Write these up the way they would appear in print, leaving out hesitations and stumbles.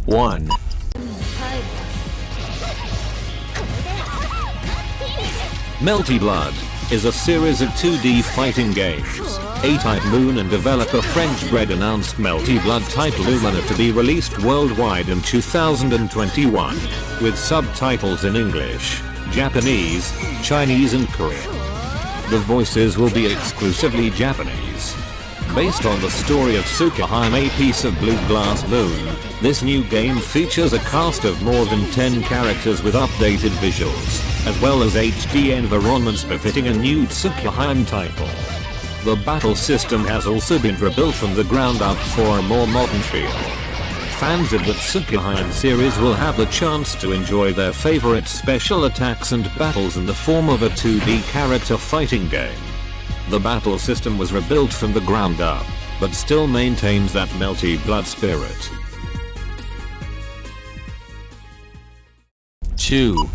1. Melty Blood is a series of 2D fighting games. A-Type Moon and developer French-bred announced Melty Blood type Lumina to be released worldwide in 2021, with subtitles in English, Japanese, Chinese and Korean. The voices will be exclusively Japanese. Based on the story of Tsukuheim, a piece of blue glass moon, this new game features a cast of more than 10 characters with updated visuals, as well as HD environments befitting a new Tsukuheim title. The battle system has also been rebuilt from the ground up for a more modern feel. Fans of the Tsukuheim series will have the chance to enjoy their favorite special attacks and battles in the form of a 2D character fighting game. The battle system was rebuilt from the ground up, but still maintains that Melty Blood spirit. 2.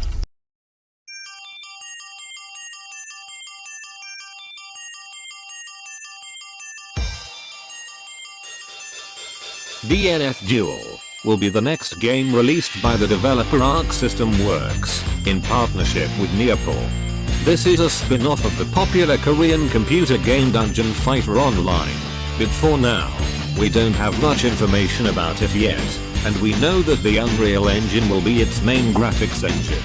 Dnf Duel will be the next game released by the developer Arc System Works, in partnership with Neopol. This is a spin-off of the popular Korean computer game Dungeon Fighter Online, but for now, we don't have much information about it yet, and we know that the Unreal Engine will be its main graphics engine.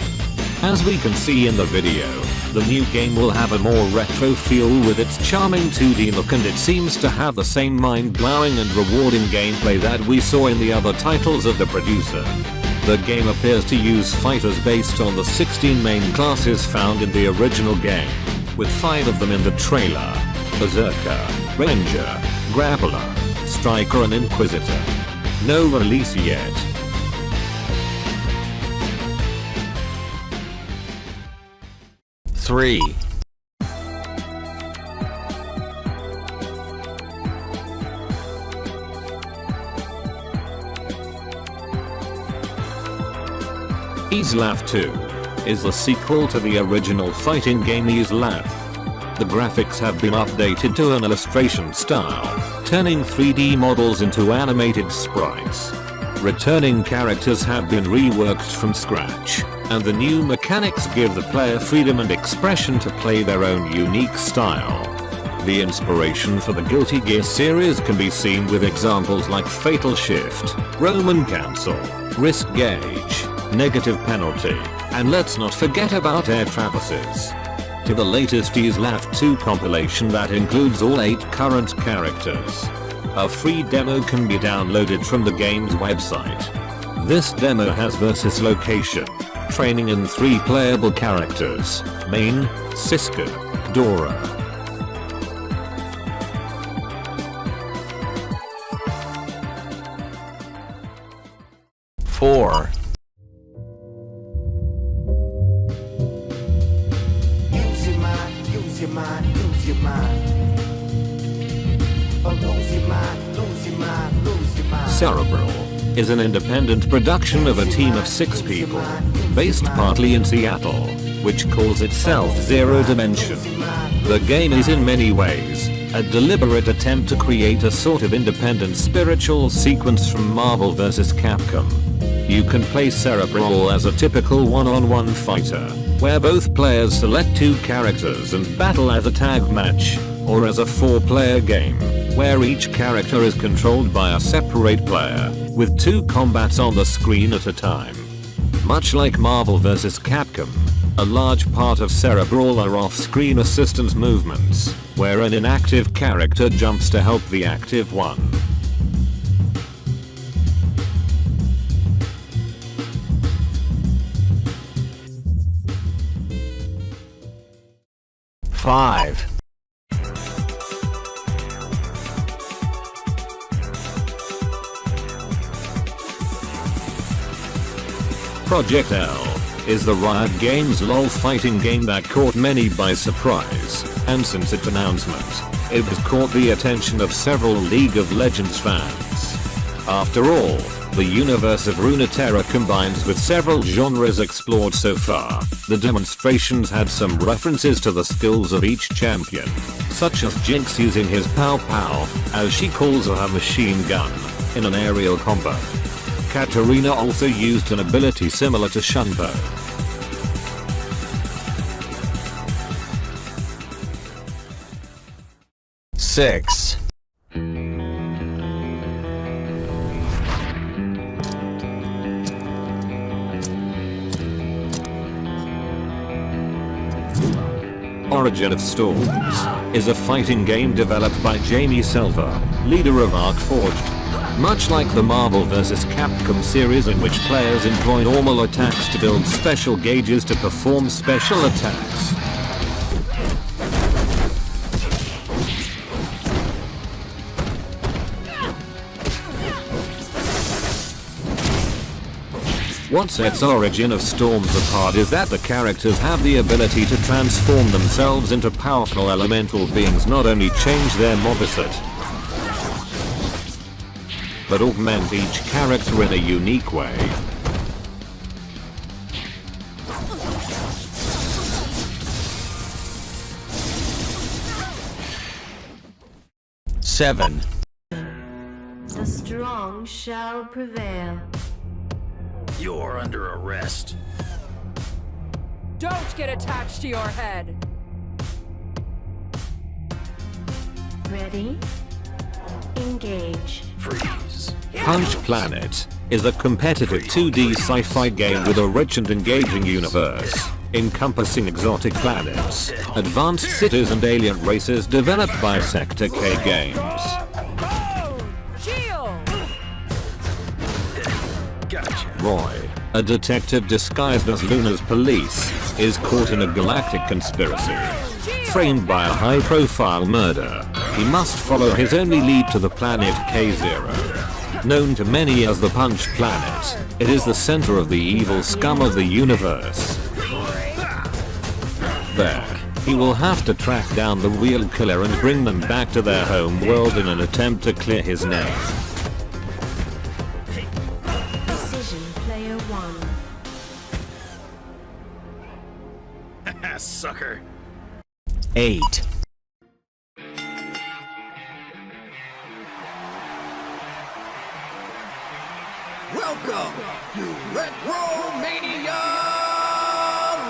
As we can see in the video, the new game will have a more retro feel with its charming 2D look, and it seems to have the same mind-blowing and rewarding gameplay that we saw in the other titles of the producer. The game appears to use fighters based on the 16 main classes found in the original game, with 5 of them in the trailer: Berserker, Ranger, Grappler, Striker and Inquisitor. No release yet. 3. Easlaf 2 is the sequel to the original fighting game Easlaf. The graphics have been updated to an illustration style, turning 3D models into animated sprites. Returning characters have been reworked from scratch, and the new mechanics give the player freedom and expression to play their own unique style. The inspiration for the Guilty Gear series can be seen with examples like Fatal Shift, Roman Cancel, Risk Gauge, Negative Penalty, and let's not forget about Air Traverses. To the latest Easlaf 2 compilation that includes all 8 current characters. A free demo can be downloaded from the game's website. This demo has versus location, training in 3 playable characters: Main, Siska, Ghidorah. 4. Cerebral is an independent production of a team of 6 people, based partly in Seattle, which calls itself Zero Dimension. The game is in many ways a deliberate attempt to create a sort of independent spiritual sequence from Marvel vs. Capcom. You can play Cerebral as a typical one-on-one fighter, where both players select 2 characters and battle as a tag match, or as a 4-player game, where each character is controlled by a separate player, with 2 combats on the screen at a time. Much like Marvel vs. Capcom, a large part of Cerebral are off-screen assistance movements, where an inactive character jumps to help the active one. 5. Project L is the Riot Games LoL fighting game that caught many by surprise, and since its announcement, it has caught the attention of several League of Legends fans. After all, the universe of Runeterra combines with several genres explored so far. The demonstrations had some references to the skills of each champion, such as Jinx using his Pow Pow, as she calls her machine gun, in an aerial combat. Katarina also used an ability similar to Shunpo. Six. Origin of Storms is a fighting game developed by Jamie Silver, leader of ArcForged. Much like the Marvel vs. Capcom series, in which players employ normal attacks to build special gauges to perform special attacks. What sets Origin of Storms apart is that the characters have the ability to transform themselves into powerful elemental beings, not only change their moveset, but augment each character in a unique way. Seven. The strong shall prevail. You're under arrest. Don't get attached to your head. Ready? Engage. Freeze. Punch Planet is a competitive 2D sci-fi game with a rich and engaging universe, encompassing exotic planets, advanced cities and alien races, developed by Sector K Games. Gotcha. Roy, a detective disguised as Luna's police, is caught in a galactic conspiracy. Framed by a high-profile murder, he must follow his only lead to the planet K0. Known to many as the Punch Planet, it is the center of the evil scum of the universe. There, he will have to track down the Wheel Killer and bring them back to their home world in an attempt to clear his name. Decision player one. Sucker. 8. Welcome to Retromania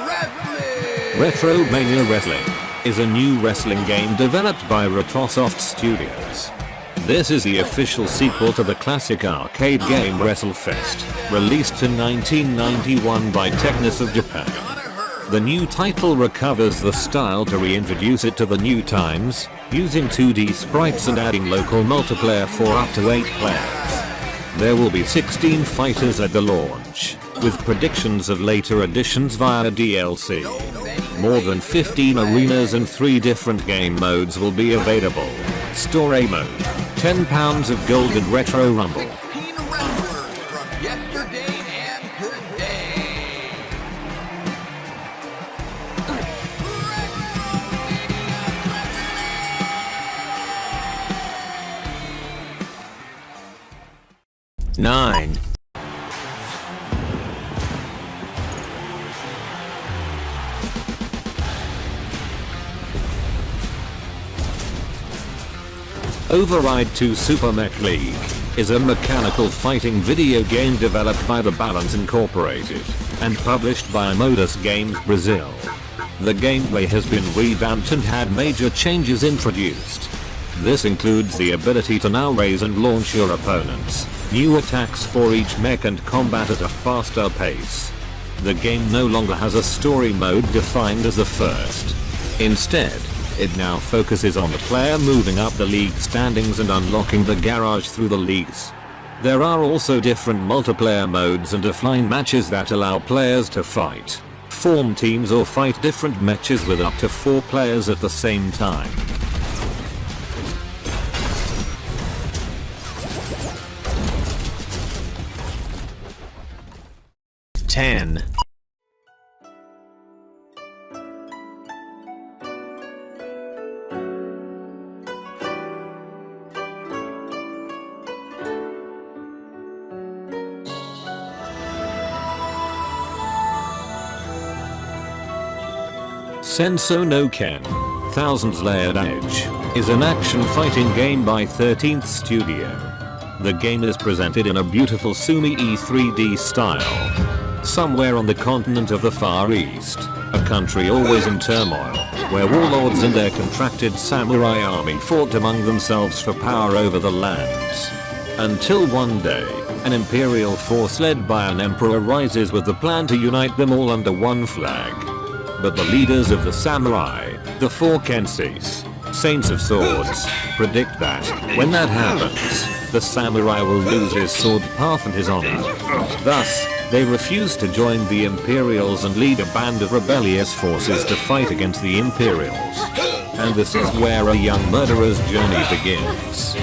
Wrestling! Retromania Wrestling is a new wrestling game developed by Retrosoft Studios. This is the official sequel to the classic arcade game Wrestle Fest, released in 1991 by Technis of Japan. The new title recovers the style to reintroduce it to the new times, using 2D sprites and adding local multiplayer for up to 8 players. There will be 16 fighters at the launch, with predictions of later additions via DLC. More than 15 arenas and 3 different game modes will be available. Story mode, £10 of gold and Retro Rumble. From yesterday and today. 9. Override 2 Super Mech League is a mechanical fighting video game developed by The Balance Incorporated and published by Modus Games Brazil. The gameplay has been revamped and had major changes introduced. This includes the ability to now raise and launch your opponents, new attacks for each mech, and combat at a faster pace. The game no longer has a story mode defined as the first. Instead, it now focuses on the player moving up the league standings and unlocking the garage through the leagues. There are also different multiplayer modes and offline matches that allow players to fight, form teams, or fight different matches with up to 4 players at the same time. Ten. Senso no Ken, Thousands Layered Edge, is an action fighting game by 13th Studio. The game is presented in a beautiful Sumi-e 3D style. Somewhere on the continent of the Far East, a country always in turmoil, where warlords and their contracted samurai army fought among themselves for power over the lands. Until one day, an imperial force led by an emperor rises with the plan to unite them all under one flag. But the leaders of the samurai, the four Kenseis, Saints of Swords, predict that, when that happens, the samurai will lose his sword path and his honor. Thus, they refuse to join the Imperials and lead a band of rebellious forces to fight against the Imperials. And this is where a young murderer's journey begins.